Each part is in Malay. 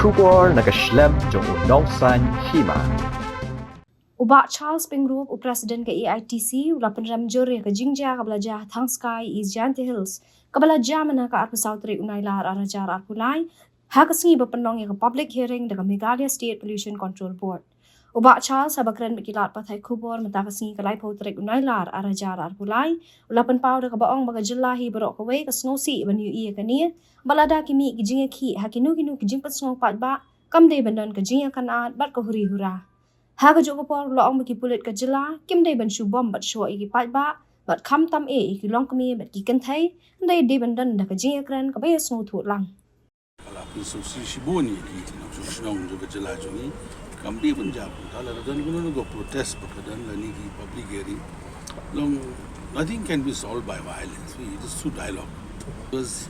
Kubor nakaslem jong udongsan Hima. Ubak Charles Pynrem Presiden ke AITC ula Pynrem juri ke Jingjia ke belajar Thangskai is Giant Hills ke belajar mana ke arpu sautri unailar arajar arpulai ha kesengi berpenong ke public hearing dengan Meghalaya State Pollution Control Board. Ubak Charles habakren berkilat patai kubur mentah kesengi ke lai pautrik unailar arajar arpulai ula penpau de ke baong baga jelahi berok ke wei ke sengosi ban UI ke ni balada kimi ke Jingjia ki hakinu ke jingpat sengong Paidbah kamdei bandan ke Jingjia kanat bat ke huri hura. Haga juga por loong bagi Pulit ke jela kim dai ban shu bom bat shua iki Paidbah bat kham tam iki long kami bat ki kan thai dai di bandan da ke Jingjia kran ke bay snu thu lang Kalau pisau si shiboni di nong juga jela joni kami pun jauh kalau ada ni pun go protest berkedan lagi di public hearing long nothing can be solved by violence we just through dialogue because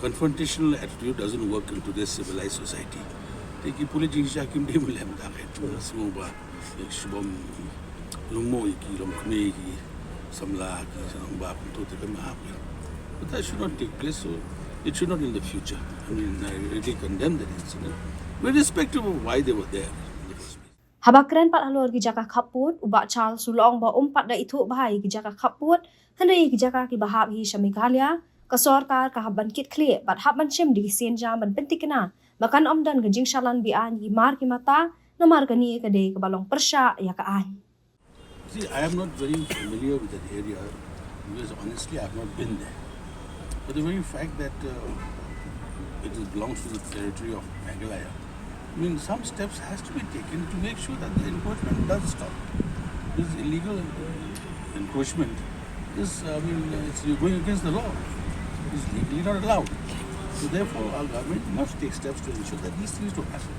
confrontational attitude doesn't work in today's civilized society. Teki Pulit Jingjia kim dia boleh mendapat semua bah sebab lummo iki lom kme iki samla iki sang bah untuk kita maaf. But that should not take place. So it should not in the future. I mean, I really condemn that incident, irrespective of why they were there in the first place. Habakren pat alor ki jaka khaput ubak chal sulong ba umpat da itu bahai ki jaka khaput handai ki jaka ki bahab hi Meghalaya ka sarkar ka haban kit kle bat haban chem di sen jam ban pentikna makan omdan ke jingshalan bian ki mar ki mata namar ka ni ka de ka balong persya ya ka an. See, I am not very familiar with that area because honestly I have not been there. But the very fact that it belongs to the territory of Meghalaya, I mean, some steps has to be taken to make sure that the encroachment does stop. This illegal encroachment is, I mean, it's going against the law. It's legally not allowed. So therefore, our government must take steps to ensure that these things don't happen.